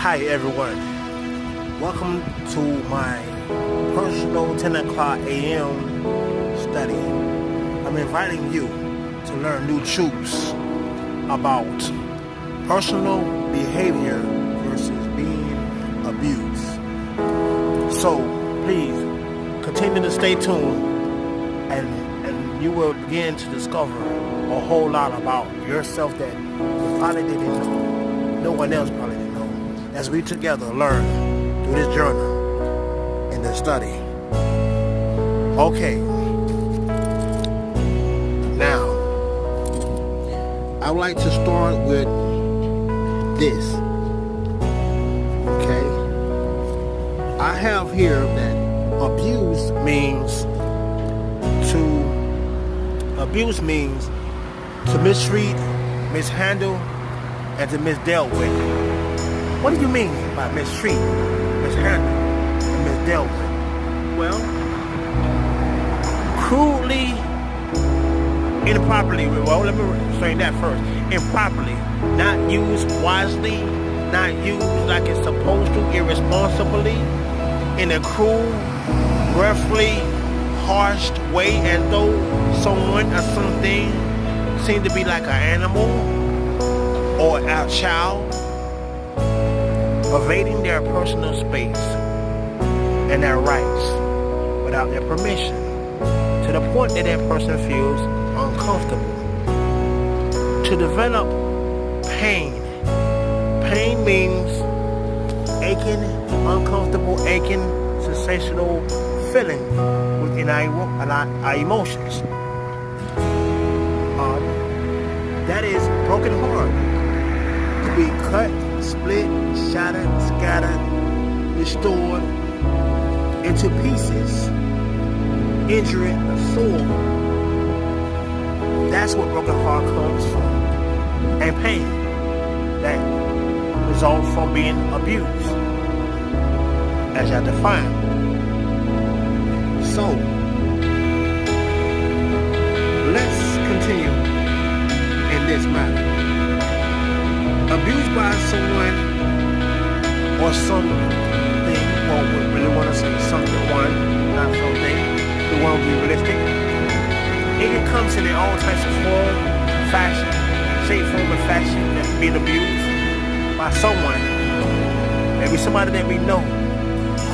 Hi everyone, welcome to my personal 10 o'clock a.m. study. I'm inviting you to learn new truths about personal behavior versus being abused. So please continue to stay tuned and you will begin to discover a whole lot about yourself that you probably didn't know. No one else probably didn't know. As we together learn through this journey and this study. Okay. Now, I would like to start with this. Okay. I have here that abuse means to mistreat, mishandle, and to misdealt with. What do you mean by mistreat, mishandle, and misdealt with? Well, crudely, improperly. Well, let me say that first. Improperly, not used wisely, not used like it's supposed to, irresponsibly, in a cruel, roughly, harsh way, as though someone or something seemed to be like an animal or a child, invading their personal space and their rights without their permission, to the point that person feels uncomfortable. To develop pain. Pain means aching, uncomfortable, aching, sensational feeling within our emotions. That is broken heart. To be cut, split, shattered, scattered, restored into pieces, injured, or sore. That's what broken heart comes from. And pain that results from being abused, as I defined. So, let's continue in this matter. Abused by someone or something, or we really want to say something, not something, we want to be realistic. It can come in all types of form, fashion, shape, form, and fashion that's being abused by someone. Maybe somebody that we know,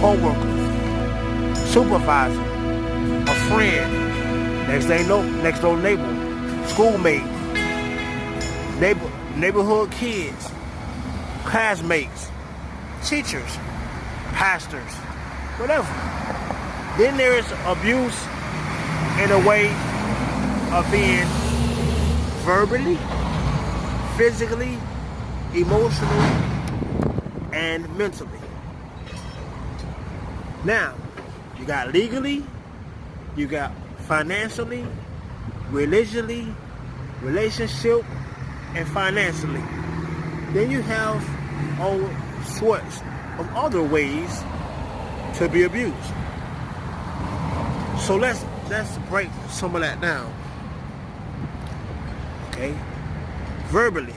co-workers, supervisor, a friend, next door neighbor, schoolmate, neighborhood kids, classmates, teachers, pastors, whatever. Then there is abuse in a way of being verbally, physically, emotionally, and mentally. Now, you got legally, you got financially, religiously, relationship, and financially. Then you have all sorts of other ways to be abused. So let's break some of that down. Okay? Verbally,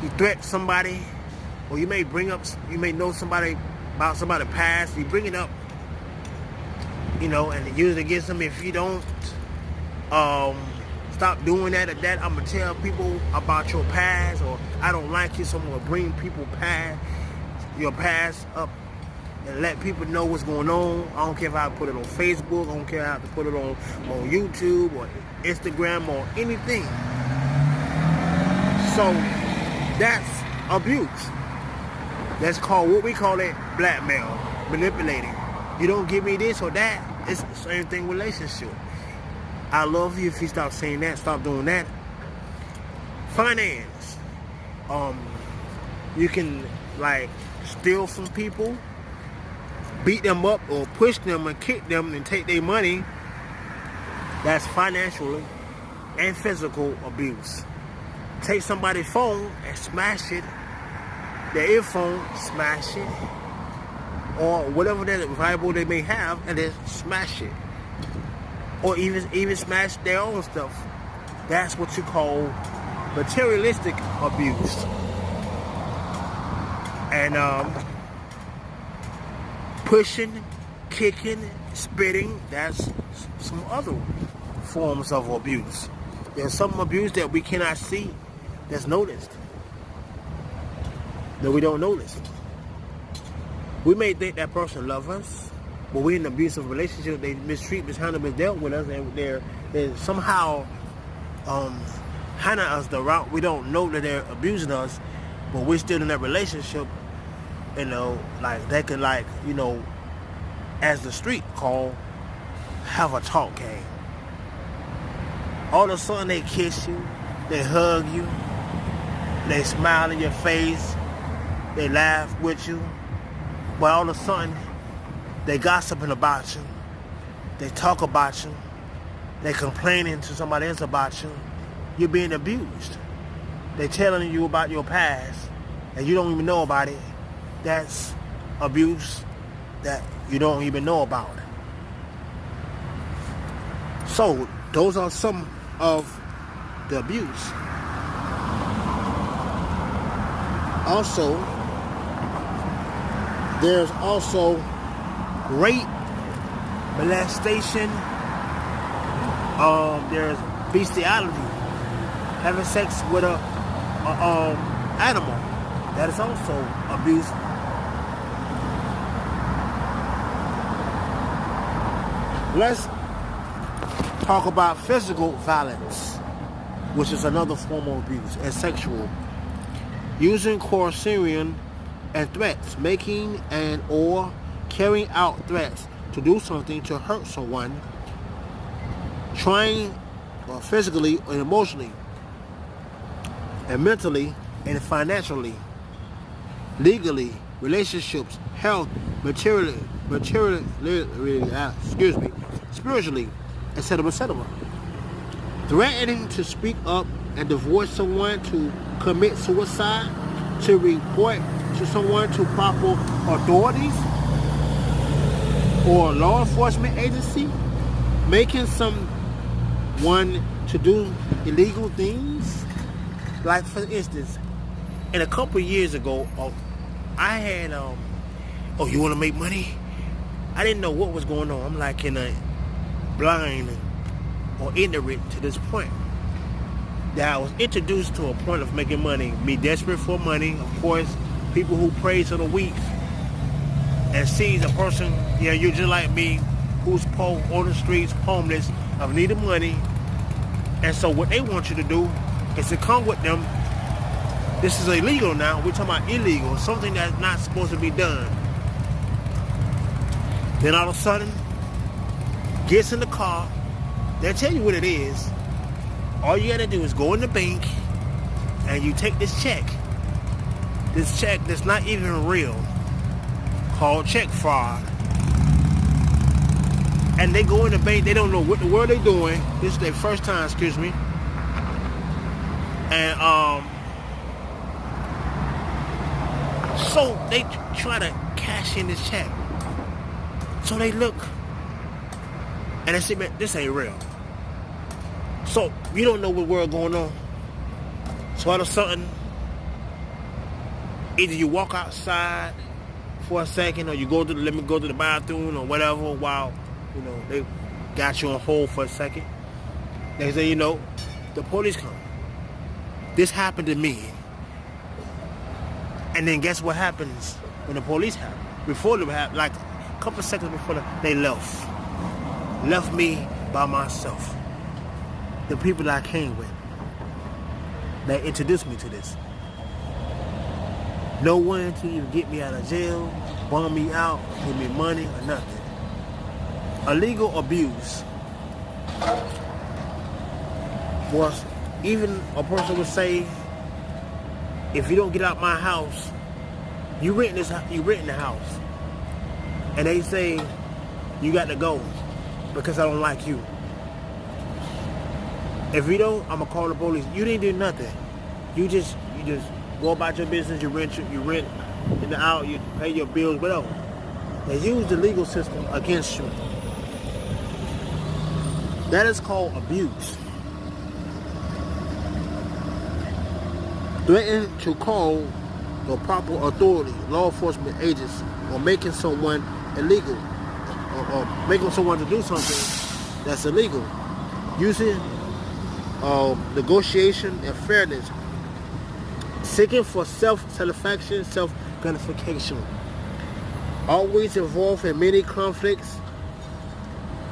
you threaten somebody, or you may know somebody about somebody's past, you bring it up, and use it against them. If you don't stop doing that or that, I'm going to tell people about your past, or I don't like you, so I'm going to bring your past up and let people know what's going on. I don't care if I put it on Facebook, I don't care if I have to put it on YouTube or Instagram or anything. So that's abuse. That's what we call it blackmail, manipulating. You don't give me this or that, it's the same thing relationship. I love you if you stop saying that, stop doing that. Finance. You can steal from people, beat them up, or push them and kick them and take their money. That's financial and physical abuse. Take somebody's phone and smash it, their earphone, smash it, or whatever that valuable they may have, and then smash it. Or even smash their own stuff. That's what you call materialistic abuse. And pushing, kicking, spitting, that's some other forms of abuse. There's some abuse that we cannot see that's noticed, that we don't notice. We may think that person loves us, but we're in an abusive relationship. They mistreat, mishandle, misdealt with us, and they're somehow handing us the route. We don't know that they're abusing us, but we're still in that relationship. You know, like they could, like, you know, as the street call, have a talk game. All of a sudden they kiss you, they hug you, they smile in your face, they laugh with you, but all of a sudden they gossiping about you, they talk about you, they complaining to somebody else about you. You're being abused. They telling you about your past and you don't even know about it. That's abuse that you don't even know about. So those are some of the abuse. Also, there's also rape, molestation, there's bestiality, having sex with a animal. That is also abuse. Let's talk about physical violence, which is another form of abuse, and sexual. Using coercion and threats, making and or carrying out threats to do something to hurt someone, trying physically and emotionally, and mentally and financially, legally, relationships, health, spiritually, etc., etc. Threatening to speak up and divorce someone, to commit suicide, to report to someone to proper authorities or law enforcement agency, making someone to do illegal things. Like, for instance, a couple years ago, I had, you want to make money? I didn't know what was going on. I'm like in a blind or ignorant to this point. That I was introduced to a point of making money, be desperate for money. Of course, people who pray to the weak and sees a person, yeah, you're just like me, who's poor on the streets, homeless, of needing money. And so what they want you to do is to come with them. This is illegal now. We're talking about illegal, something that's not supposed to be done. Then all of a sudden, gets in the car. They'll tell you what it is. All you gotta do is go in the bank and you take this check. This check that's not even real, called check fraud. And they go in the bank, they don't know what the world they're doing. This is their first time, excuse me. And so they try to cash in this check. So they look and they say, man, this ain't real. So you don't know what world going on. So all of a sudden, either you walk outside for a second, or you let me go to the bathroom or whatever, while they got you on hold for a second. They say, the police come. This happened to me. And then guess what happens when the police happen? Before they happen, like a couple of seconds before they left me by myself. The people that I came with, that introduced me to this. No one to even get me out of jail, bum me out, give me money or nothing. Illegal abuse was, even a person would say, if you don't get out my house, you rent the house. And they say, you got to go because I don't like you. If you don't, I'm gonna call the police. You didn't do nothing. You just go about your business. You rent in the out. You pay your bills, whatever. They use the legal system against you. That is called abuse. Threaten to call the proper authority, law enforcement agents, or making someone illegal, or making someone to do something that's illegal. Using negotiation and fairness, seeking for self-satisfaction, self-gratification, always involved in many conflicts,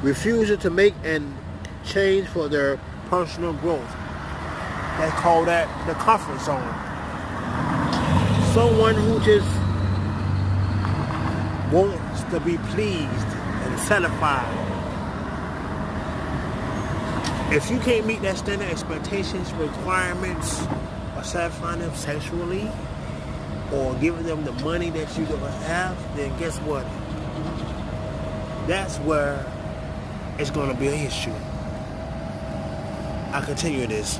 refusing to make and change for their personal growth. They call that the comfort zone. Someone who just wants to be pleased and satisfied. If you can't meet that standard expectations, requirements, or satisfying them sexually, or giving them the money that you don't have, then guess what? That's where it's going to be an issue. I'll continue this.